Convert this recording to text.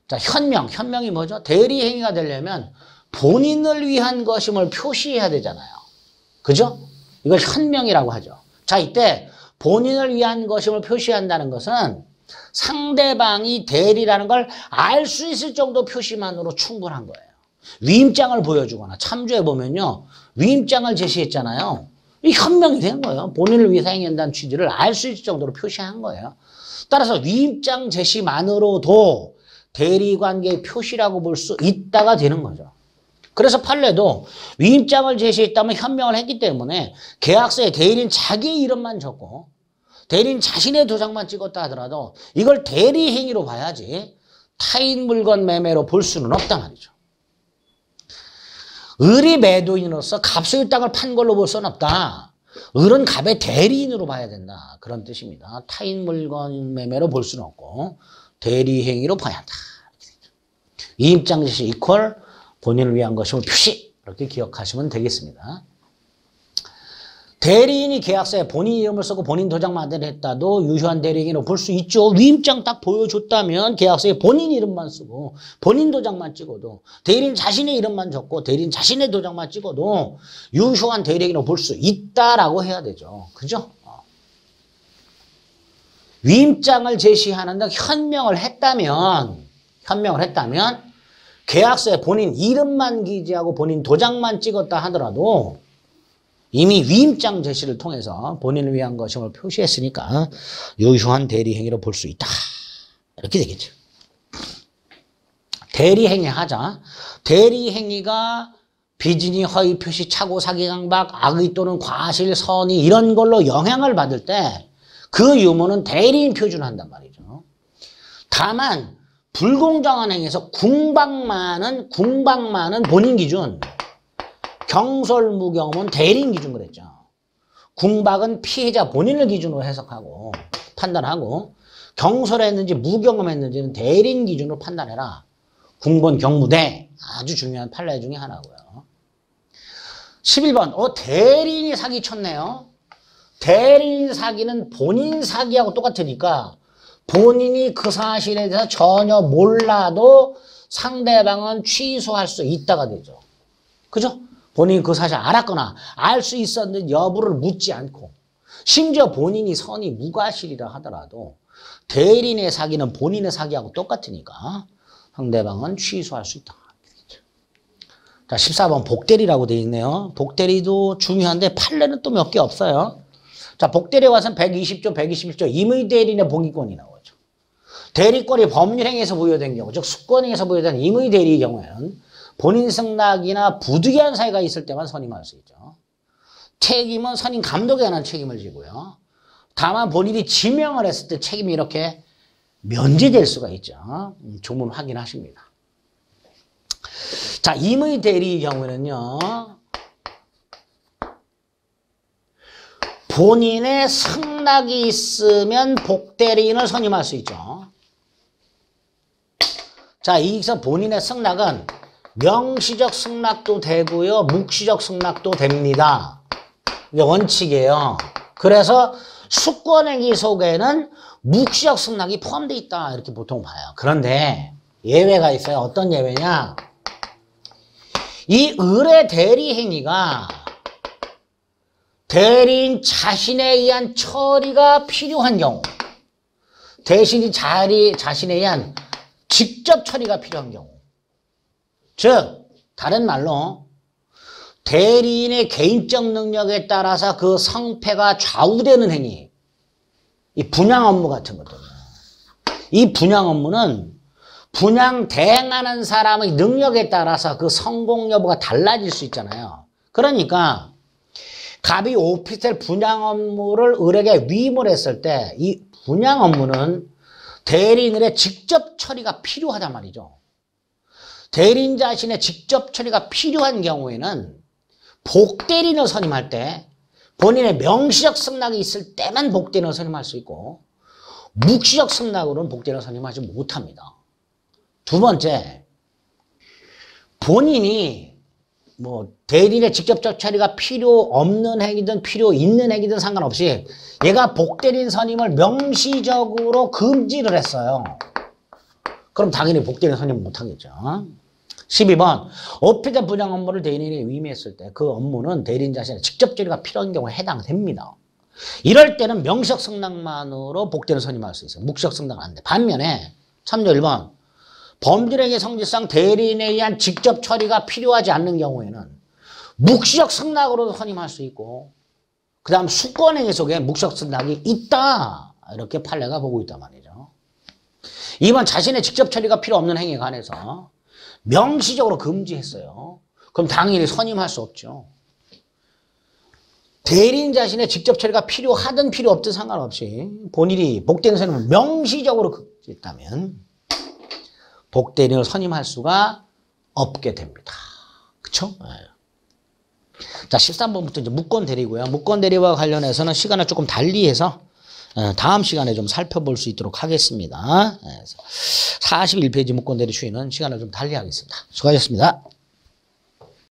자, 현명이 뭐죠? 대리행위가 되려면 본인을 위한 것임을 표시해야 되잖아요. 그죠? 이걸 현명이라고 하죠. 자, 이때 본인을 위한 것임을 표시한다는 것은 상대방이 대리라는 걸 알 수 있을 정도 표시만으로 충분한 거예요. 위임장을 보여주거나 참조해 보면요. 위임장을 제시했잖아요. 이 현명이 된 거예요. 본인을 위해서 행한다는 취지를 알 수 있을 정도로 표시한 거예요. 따라서 위임장 제시만으로도 대리관계의 표시라고 볼 수 있다가 되는 거죠. 그래서 판례도 위임장을 제시했다면 현명을 했기 때문에 계약서에 대리인 자기 이름만 적고 대리인 자신의 도장만 찍었다 하더라도 이걸 대리행위로 봐야지 타인 물건 매매로 볼 수는 없단 말이죠. 을이 매도인으로서 갑소유 땅을 판 걸로 볼 수는 없다. 을은 갑의 대리인으로 봐야 된다. 그런 뜻입니다. 타인 물건 매매로 볼 수는 없고 대리행위로 봐야 한다. 위임장 제시 이퀄 본인을 위한 것임을 표시. 이렇게 기억하시면 되겠습니다. 대리인이 계약서에 본인 이름을 쓰고 본인 도장만 했다도 유효한 대리행위로 볼 수 있죠. 위임장 딱 보여줬다면 계약서에 본인 이름만 쓰고 본인 도장만 찍어도 대리인 자신의 이름만 적고 대리인 자신의 도장만 찍어도 유효한 대리행위로 볼 수 있다라고 해야 되죠. 그죠? 위임장을 제시하는데 현명을 했다면 계약서에 본인 이름만 기재하고 본인 도장만 찍었다 하더라도 이미 위임장 제시를 통해서 본인을 위한 것임을 표시했으니까 유효한 대리행위로 볼 수 있다. 이렇게 되겠죠. 대리행위 하자. 대리행위가 비진이, 허위, 표시, 착오, 사기, 강박, 악의 또는 과실, 선의 이런 걸로 영향을 받을 때 그 유무는 대리인 표준한단 말이죠. 다만 불공정한 행위에서 궁박만은 본인 기준, 경솔무경은 대리인 기준 그랬죠. 궁박은 피해자 본인을 기준으로 해석하고 판단하고 경솔했는지 무경험했는지는 대리인 기준으로 판단해라. 궁본 경무대 아주 중요한 판례 중에 하나고요. 11번 대리인이 사기 쳤네요. 대리인 사기는 본인 사기하고 똑같으니까 본인이 그 사실에 대해서 전혀 몰라도 상대방은 취소할 수 있다가 되죠. 그죠? 본인이 그 사실 알았거나 알 수 있었는지 여부를 묻지 않고 심지어 본인이 선이 무과실이라 하더라도 대리인의 사기는 본인의 사기하고 똑같으니까 상대방은 취소할 수 있다. 자, 14번 복대리라고 되어 있네요. 복대리도 중요한데 판례는 또 몇 개 없어요. 자, 복대리에 와서는 120조, 121조 임의대리인의 봉기권이 나오죠. 대리권이 법률행위에서 부여된 경우, 즉 수권행위에서 부여된 임의대리의 경우에는 본인 승낙이나 부득이한 사유가 있을 때만 선임할 수 있죠. 책임은 선임 감독에 관한 책임을 지고요. 다만 본인이 지명을 했을 때 책임이 이렇게 면제될 수가 있죠. 조문 확인하십니다. 자, 임의대리의 경우에는요. 본인의 승낙이 있으면 복대리인을 선임할 수 있죠. 자, 여기서 본인의 승낙은 명시적 승낙도 되고요. 묵시적 승낙도 됩니다. 이게 원칙이에요. 그래서 수권행위 속에는 묵시적 승낙이 포함되어 있다. 이렇게 보통 봐요. 그런데 예외가 있어요. 어떤 예외냐? 이 을의 대리행위가 대리인 자신에 의한 처리가 필요한 경우, 대신이 자신에 의한 직접 처리가 필요한 경우, 즉 다른 말로 대리인의 개인적 능력에 따라서 그 성패가 좌우되는 행위, 이 분양 업무 같은 것들. 이 분양 업무는 분양 대행하는 사람의 능력에 따라서 그 성공 여부가 달라질 수 있잖아요. 그러니까 갑이 오피스텔 분양 업무를 을에게 위임을 했을 때 이 분양 업무는 대리인의 직접 처리가 필요하단 말이죠. 대리인 자신의 직접 처리가 필요한 경우에는 복대리인을 선임할 때 본인의 명시적 승낙이 있을 때만 복대리인을 선임할 수 있고 묵시적 승낙으로는 복대리인을 선임하지 못합니다. 두 번째, 본인이 대리인의 직접적 처리가 필요 없는 행위든 필요 있는 행위든 상관없이 얘가 복대리인 선임을 명시적으로 금지를 했어요. 그럼 당연히 복대리인 선임 못하겠죠. 12번 업회자 부장 업무를 대리인에게 위임했을 때 그 업무는 대리인 자신의 직접 처리가 필요한 경우에 해당됩니다. 이럴 때는 명시적 승낙만으로 복대리인 선임할 수 있어요. 묵시적 승낙은 안 돼. 반면에 참조 1번 범죄행위 성질상 대리인에 의한 직접 처리가 필요하지 않는 경우에는 묵시적 승낙으로도 선임할 수 있고 그 다음 수권행위 속에 묵시적 승낙이 있다. 이렇게 판례가 보고 있단 말이죠. 2번 자신의 직접 처리가 필요 없는 행위에 관해서 명시적으로 금지했어요. 그럼 당연히 선임할 수 없죠. 대리인 자신의 직접 처리가 필요하든 필요 없든 상관없이 본인이 복대리인 선임을 명시적으로 금지했다면 복대리인을 선임할 수가 없게 됩니다. 그쵸? 네. 자, 13번부터 이제 무권 대리고요. 무권 대리와 관련해서는 시간을 조금 달리해서 다음 시간에 좀 살펴볼 수 있도록 하겠습니다. 41페이지 무권 대리 추이는 시간을 좀 달리 하겠습니다. 수고하셨습니다.